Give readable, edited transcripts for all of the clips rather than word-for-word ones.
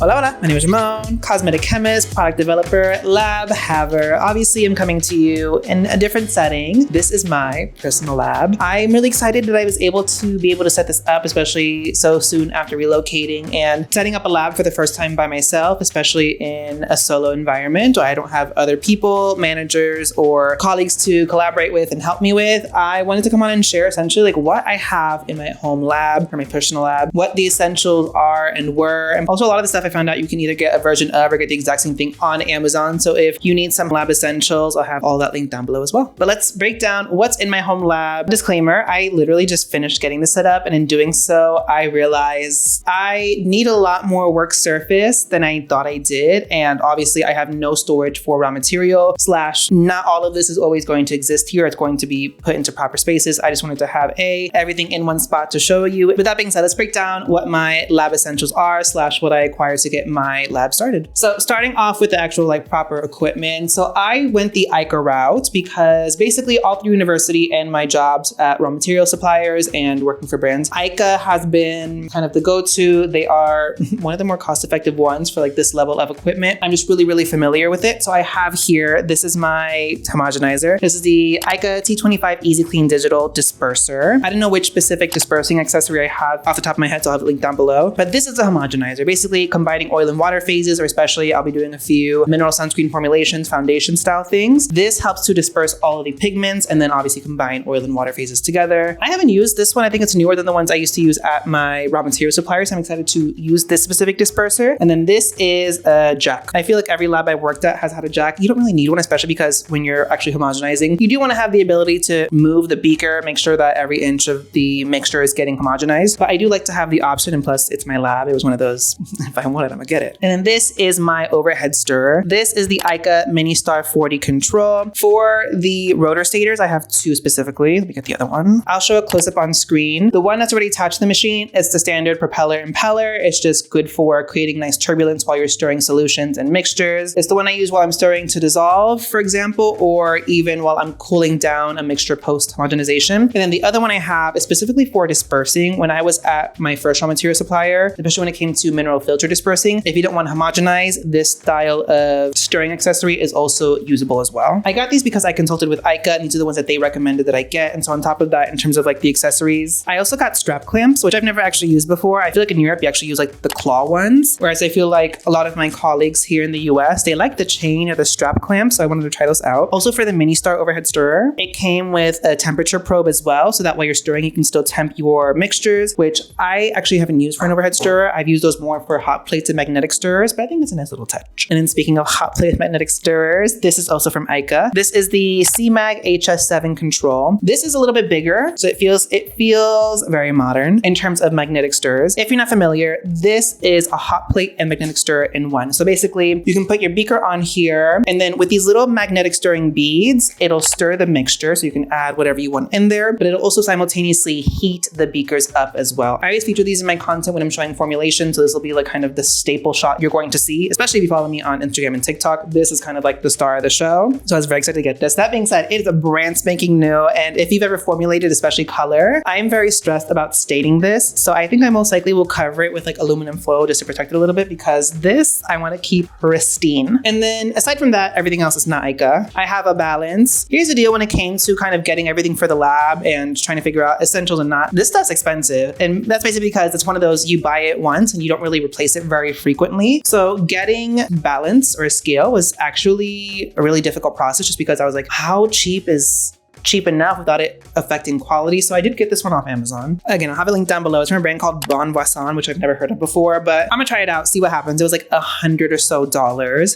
Hola, hola. My name is Ramon, cosmetic chemist, product developer, lab haver. Obviously, I'm coming to you in a different setting. This is my personal lab. I'm really excited that I was able to set this up, especially so soon after relocating and setting up a lab for the first time by myself, especially in a solo environment where I don't have other people, managers, or colleagues to collaborate with and help me with. I wanted to come on and share essentially like what I have in my home lab or my personal lab, what the essentials are and were, and also a lot of the stuff I found out you can either get a version of or get the exact same thing on Amazon. So if you need some lab essentials, I'll have all that linked down below as well. But let's break down what's in my home lab. Disclaimer, I literally just finished getting this set up, and in doing so, I realized I need a lot more work surface than I thought I did. And obviously I have no storage for raw material / not all of this is always going to exist here. It's going to be put into proper spaces. I just wanted to have everything in one spot to show you. With that being said, let's break down what my lab essentials are / what I acquired to get my lab started. So starting off with the actual proper equipment. So I went the IKA route because basically all through university and my jobs at raw material suppliers and working for brands, IKA has been kind of the go-to. They are one of the more cost-effective ones for this level of equipment. I'm just really familiar with it. So I have here, this is my homogenizer. This is the IKA T25 Easy Clean Digital Disperser. I don't know which specific dispersing accessory I have off the top of my head, so I'll have it linked down below. But this is a homogenizer, basically combining oil and water phases, or especially I'll be doing a few mineral sunscreen formulations, foundation style things. This helps to disperse all of the pigments and then obviously combine oil and water phases together. I haven't used this one. I think it's newer than the ones I used to use at my raw material suppliers. So I'm excited to use this specific disperser. And then this is a jack. I feel like every lab I've worked at has had a jack. You don't really need one, especially because when you're actually homogenizing, you do want to have the ability to move the beaker, make sure that every inch of the mixture is getting homogenized. But I do like to have the option, and plus it's my lab. It was one of those, if I want it, I'm gonna get it. And then this is my overhead stirrer. This is the IKA MINISTAR 40 control. For the rotor stators, I have two specifically. Let me get the other one. I'll show a close up on screen. The one that's already attached to the machine is the standard propeller impeller. It's just good for creating nice turbulence while you're stirring solutions and mixtures. It's the one I use while I'm stirring to dissolve, for example, or even while I'm cooling down a mixture post homogenization. And then the other one I have is specifically for dispersing. When I was at my first raw material supplier, especially when it came to mineral filter dispersing, if you don't want to homogenize, this style of stirring accessory is also usable as well. I got these because I consulted with IKA, and these are the ones that they recommended that I get. And so on top of that, in terms of the accessories, I also got strap clamps, which I've never actually used before. I feel like in Europe, you actually use the claw ones, whereas I feel like a lot of my colleagues here in the US, they like the chain or the strap clamp. So I wanted to try those out. Also for the MINISTAR overhead stirrer, it came with a temperature probe as well. So that while you're stirring, you can still temp your mixtures, which I actually haven't used for an overhead stirrer. I've used those more for hot plates and magnetic stirrers, but I think it's a nice little touch. And then speaking of hot plate magnetic stirrers, this is also from IKA. This is the C MAG HS 7 control. This is a little bit bigger, so it feels very modern in terms of magnetic stirrers. If you're not familiar, this is a hot plate and magnetic stirrer in one. So basically, you can put your beaker on here, and then with these little magnetic stirring beads, it'll stir the mixture, so you can add whatever you want in there, but it'll also simultaneously heat the beakers up as well. I always feature these in my content when I'm showing formulation, so this will be kind of the staple shot you're going to see, especially if you follow me on Instagram and TikTok. This is kind of the star of the show. So I was very excited to get this. That being said, it is a brand spanking new, and if you've ever formulated, especially color, I'm very stressed about stating this. So I think I most likely will cover it with aluminum foil just to protect it a little bit, because this I want to keep pristine. And then aside from that, everything else is not IKA. I have a balance. Here's the deal when it came to kind of getting everything for the lab and trying to figure out essentials and not. This stuff's expensive, and that's basically because it's one of those you buy it once and you don't really replace it very frequently. So getting balance or a scale was actually a really difficult process, just because I was how cheap is cheap enough without it affecting quality. So I did get this one off Amazon. Again, I'll have a link down below. It's from a brand called Bon Voisin, which I've never heard of before, but I'm gonna try it out, see what happens. It was $100 or so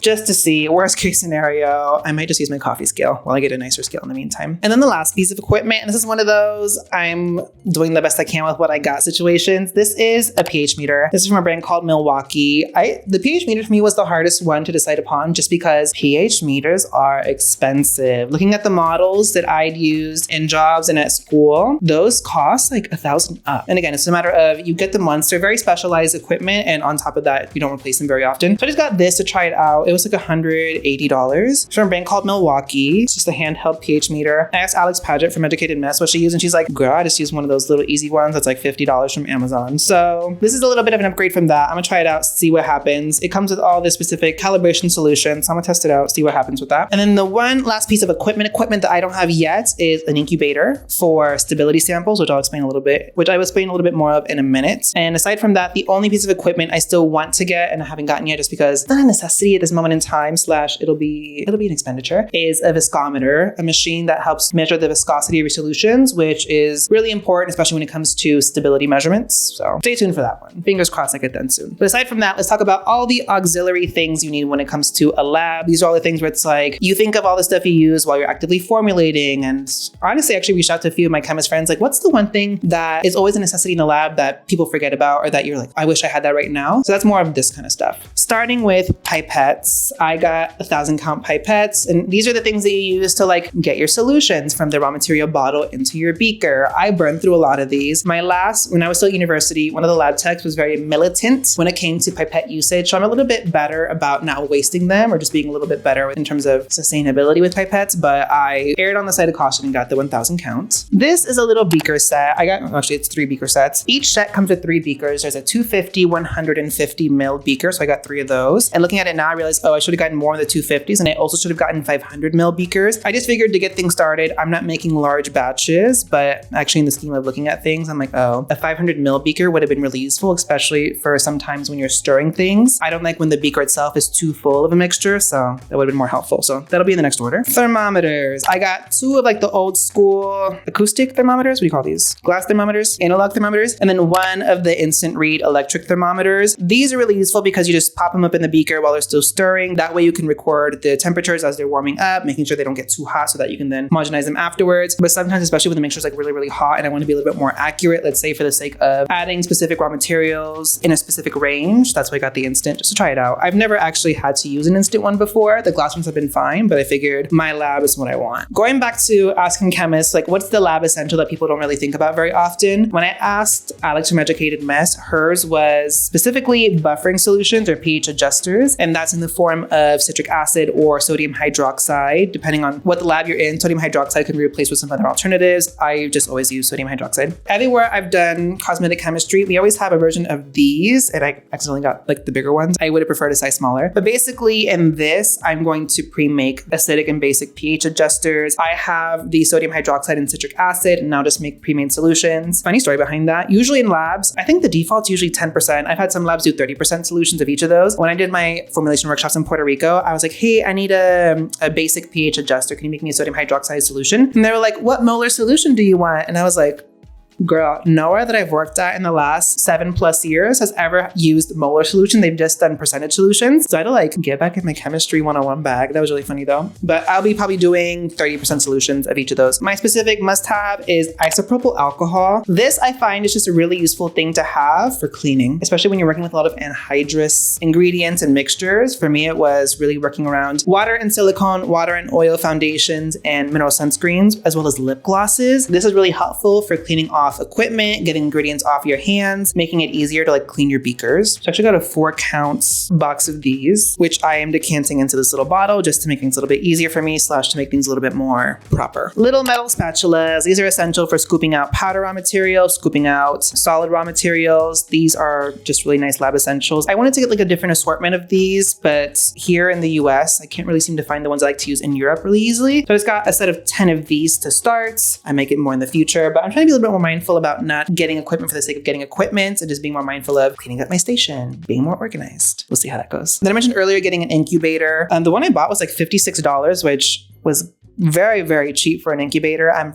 just to see. Worst case scenario, I might just use my coffee scale while I get a nicer scale in the meantime. And then the last piece of equipment, and this is one of those I'm doing the best I can with what I got situations. This is a pH meter. This is from a brand called Milwaukee. The pH meter for me was the hardest one to decide upon, just because pH meters are expensive. Looking at the models that I'd I'd used in jobs and at school, those cost like $1,000 up. And again, it's a matter of you get them once. They're very specialized equipment, and on top of that, you don't replace them very often. So I just got this to try it out. It was like $180. It's from a brand called Milwaukee. It's just a handheld pH meter. I asked Alex Paget from Educated Mess what she used, and she's like, girl, I just used one of those little easy ones that's like $50 from Amazon. So this is a little bit of an upgrade from that. I'm gonna try it out, see what happens. It comes with all this specific calibration solution, so I'm gonna test it out, see what happens with that. And then the one last piece of equipment that I don't have yet is an incubator for stability samples, which I'll explain a little bit more of in a minute. And aside from that, the only piece of equipment I still want to get and I haven't gotten yet just because it's not a necessity at this moment in time, / it'll be an expenditure, is a viscometer, a machine that helps measure the viscosity of your solutions, which is really important, especially when it comes to stability measurements. So stay tuned for that one. Fingers crossed I get done soon. But aside from that, let's talk about all the auxiliary things you need when it comes to a lab. These are all the things where it's like, you think of all the stuff you use while you're actively formulating. And honestly, I actually reached out to a few of my chemist friends, like, what's the one thing that is always a necessity in the lab that people forget about, or that you're like, I wish I had that right now? So that's more of this kind of stuff. Starting with pipettes, I got 1,000 count pipettes, and these are the things that you use to like get your solutions from the raw material bottle into your beaker. I burned through a lot of these. When I was still at university, one of the lab techs was very militant when it came to pipette usage. So I'm a little bit better about not wasting them, or just being a little bit better in terms of sustainability with pipettes, but I erred on the side of caution and got the 1,000 count. This is a little beaker set. It's 3 beaker sets. Each set comes with 3 beakers. There's a 250, 150 ml beaker, so I got 3 of those. And looking at it now, I realized, I should have gotten more of the 250s, and I also should have gotten 500 ml beakers. I just figured to get things started, I'm not making large batches, but actually in the scheme of looking at things, I'm like, a 500 ml beaker would have been really useful, especially for sometimes when you're stirring things. I don't like when the beaker itself is too full of a mixture, so that would have been more helpful. So that'll be in the next order. Thermometers. I got 2 of like the old school acoustic thermometers. What do you call these? Glass thermometers, analog thermometers, and then 1 of the instant read electric thermometers. These are really useful because you just pop them up in the beaker while they're still stirring. That way you can record the temperatures as they're warming up, making sure they don't get too hot so that you can then homogenize them afterwards. But sometimes, especially when the mixture is like really, really hot and I want to be a little bit more accurate, let's say for the sake of adding specific raw materials in a specific range, that's why I got the instant, just to try it out. I've never actually had to use an instant one before. The glass ones have been fine, but I figured my lab is what I want. Going back to asking chemists, like, what's the lab essential that people don't really think about very often? When I asked Alex from Educated Mess, hers was specifically buffering solutions or pH adjusters, and that's in the form of citric acid or sodium hydroxide. Depending on what the lab you're in, sodium hydroxide can be replaced with some other alternatives. I just always use sodium hydroxide. Everywhere I've done cosmetic chemistry, we always have a version of these, and I accidentally got like the bigger ones. I would have preferred a size smaller. But basically in this, I'm going to pre-make acidic and basic pH adjusters. I have the sodium hydroxide and citric acid, and now just make pre-made solutions. Funny story behind that. Usually in labs, I think the default's usually 10%. I've had some labs do 30% solutions of each of those. When I did my formulation workshops in Puerto Rico, I was like, hey, I need a basic pH adjuster. Can you make me a sodium hydroxide solution? And they were like, what molar solution do you want? And I was like, girl, nowhere that I've worked at in the last 7+ years has ever used molar solution. They've just done percentage solutions. So I had to like get back in my chemistry 101 bag. That was really funny though. But I'll be probably doing 30% solutions of each of those. My specific must-have is isopropyl alcohol. This I find is just a really useful thing to have for cleaning, especially when you're working with a lot of anhydrous ingredients and mixtures. For me, it was really working around water and silicone, water and oil foundations, and mineral sunscreens, as well as lip glosses. This is really helpful for cleaning off equipment, getting ingredients off your hands, making it easier to like clean your beakers. So I actually got a 4 count box of these, which I am decanting into this little bottle just to make things a little bit easier for me / to make things a little bit more proper. Little metal spatulas. These are essential for scooping out powder raw materials, scooping out solid raw materials. These are just really nice lab essentials. I wanted to get like a different assortment of these, but here in the US, I can't really seem to find the ones I like to use in Europe really easily. So I just got a set of 10 of these to start. I might get more in the future, but I'm trying to be a little bit more mindful about not getting equipment for the sake of getting equipment and just being more mindful of cleaning up my station, being more organized. We'll see how that goes. Then I mentioned earlier getting an incubator. The one I bought was like $56, which was very, very cheap for an incubator. I'm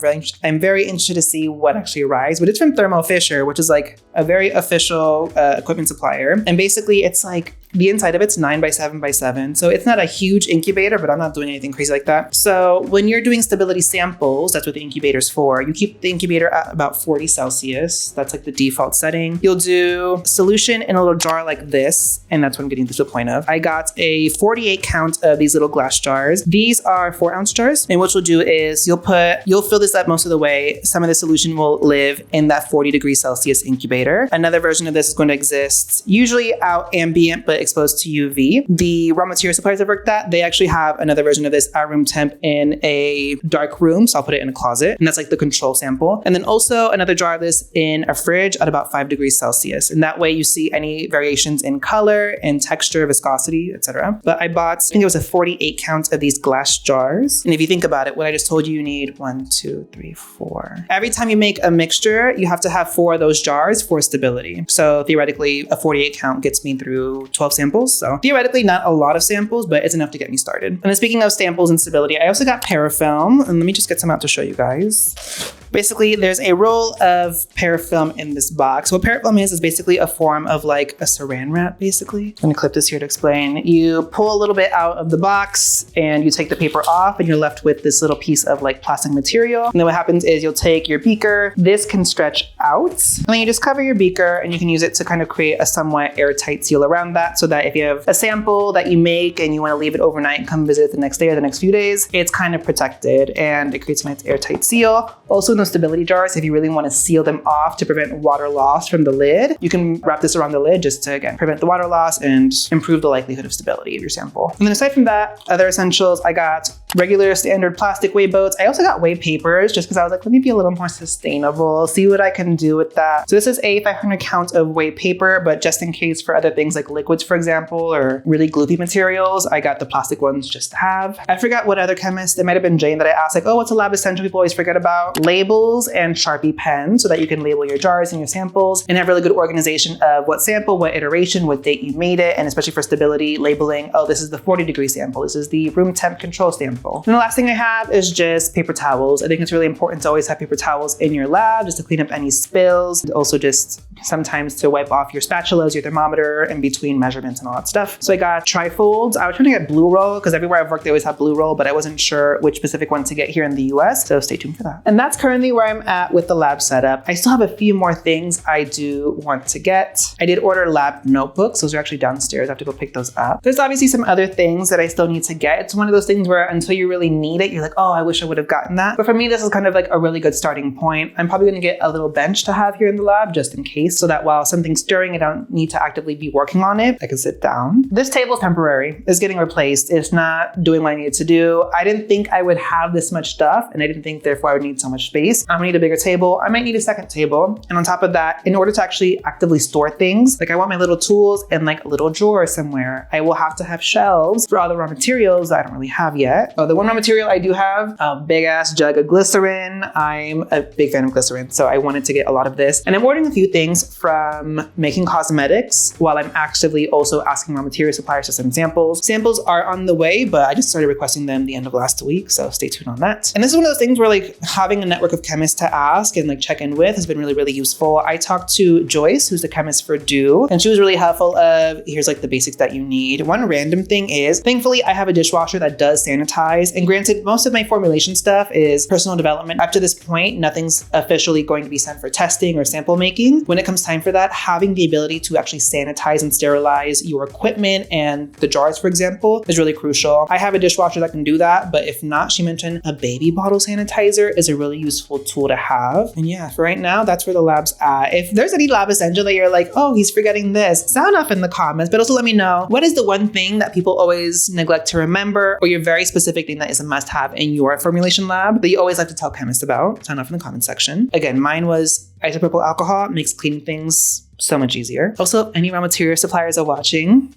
very interested to see what actually arrives, but it's from Thermo Fisher, which is like a very official equipment supplier. And basically it's like The inside of it's 9 by 7 by 7. So it's not a huge incubator, but I'm not doing anything crazy like that. So when you're doing stability samples, that's what the incubator's for. You keep the incubator at about 40 Celsius. That's like the default setting. You'll do solution in a little jar like this. And that's what I'm getting to the point of. I got a 48 count of these little glass jars. These are 4-ounce jars. And what you'll do is you'll fill this up most of the way. Some of the solution will live in that 40 degrees Celsius incubator. Another version of this is going to exist usually out ambient, but exposed to UV. The raw material suppliers I've worked at, they actually have another version of this at room temp in a dark room. So I'll put it in a closet, and that's like the control sample. And then also another jar of this in a fridge at about 5 degrees Celsius. And that way you see any variations in color and texture, viscosity, etc. But I bought, I think it was a 48 count of these glass jars. And if you think about it, what I just told you need 1, 2, 3, 4. Every time you make a mixture, you have to have 4 of those jars for stability. So theoretically, a 48 count gets me through 12 samples. So theoretically, not a lot of samples, but it's enough to get me started. And then speaking of samples and stability, I also got parafilm. And let me just get some out to show you guys. Basically, there's a roll of parafilm in this box. What parafilm is basically a form of like a saran wrap, basically. I'm gonna clip this here to explain. You pull a little bit out of the box and you take the paper off and you're left with this little piece of like plastic material. And then what happens is you'll take your beaker. This can stretch out. And then you just cover your beaker and you can use it to kind of create a somewhat airtight seal around that, so that if you have a sample that you make and you wanna leave it overnight and come visit it the next day or the next few days, it's kind of protected and it creates a nice airtight seal. Also in those stability jars, if you really want to seal them off to prevent water loss from the lid, you can wrap this around the lid just to, again, prevent the water loss and improve the likelihood of stability of your sample. And then aside from that, other essentials, I got regular standard plastic whey boats. I also got whey papers just because I was like, let me be a little more sustainable, see what I can do with that. So this is a 500 count of whey paper, but just in case for other things like liquids, for example, or really gloopy materials, I got the plastic ones just to have. I forgot what other chemist, it might have been Jane that I asked, like, oh, what's a lab essential people always forget about? Labels and Sharpie pens so that you can label your jars and your samples and have really good organization of what sample, what iteration, what date you made it, and especially for stability, labeling, oh, this is the 40 degree sample, this is the room temp control sample. And the last thing I have is just paper towels. I think it's really important to always have paper towels in your lab just to clean up any spills, and also just sometimes to wipe off your spatulas, your thermometer, in between measurements and all that stuff. So I got trifolds. I was trying to get blue roll because everywhere I've worked, they always have blue roll, but I wasn't sure which specific one to get here in the US. So stay tuned for that. And that's currently where I'm at with the lab setup. I still have a few more things I do want to get. I did order lab notebooks. Those are actually downstairs. I have to go pick those up. There's obviously some other things that I still need to get. It's one of those things where until you really need it, you're like, oh, I wish I would have gotten that. But for me, this is kind of like a really good starting point. I'm probably going to get a little bench to have here in the lab just in case, so that while something's stirring, I don't need to actively be working on it. I can sit down. This table is temporary. It's getting replaced. It's not doing what I need to do. I didn't think I would have this much stuff, and I didn't think therefore I would need so much space. I'm gonna need a bigger table. I might need a second table. And on top of that, in order to actually actively store things, like I want my little tools in like a little drawer somewhere, I will have to have shelves for all the raw materials that I don't really have yet. Oh, the one raw material I do have, a big ass jug of glycerin. I'm a big fan of glycerin, so I wanted to get a lot of this. And I'm ordering a few things from making cosmetics while I'm actively also asking raw material suppliers to send samples. Samples are on the way, but I just started requesting them the end of last week, so stay tuned on that. And this is one of those things where like having a network of chemists to ask and like check in with has been really, really useful. I talked to Joyce, who's the chemist for Do, and she was really helpful of, here's like the basics that you need. One random thing is, thankfully I have a dishwasher that does sanitize, and granted, most of my formulation stuff is personal development. Up to this point, nothing's officially going to be sent for testing or sample making. When it comes time for that, having the ability to actually sanitize and sterilize your equipment and the jars, for example, is really crucial. I have a dishwasher that can do that, but if not, she mentioned a baby bottle sanitizer is a really useful tool to have. And yeah, for right now, that's where the lab's at. If there's any lab essential that you're like, oh, he's forgetting this, sound off in the comments, but also let me know, what is the one thing that people always neglect to remember, or your very specific thing that is a must-have in your formulation lab that you always like to tell chemists about? Sound off in the comment section. Again, mine was isopropyl alcohol. Makes cleaning things so much easier. Also, if any raw material suppliers are watching,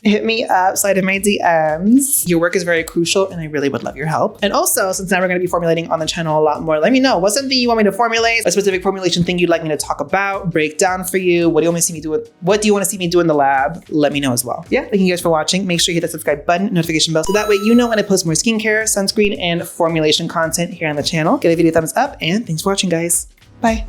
hit me up, slide in my DMs. Your work is very crucial and I really would love your help. And also, since now we're going to be formulating on the channel a lot more, let me know what's something you want me to formulate, a specific formulation thing you'd like me to talk about, break down for you. What do you want to see me do? What do you want to see me do in the lab? Let me know as well. Yeah, thank you guys for watching. Make sure you hit that subscribe button, notification bell, so that way you know when I post more skincare, sunscreen, and formulation content here on the channel. Give the video a thumbs up, and thanks for watching, guys. Bye.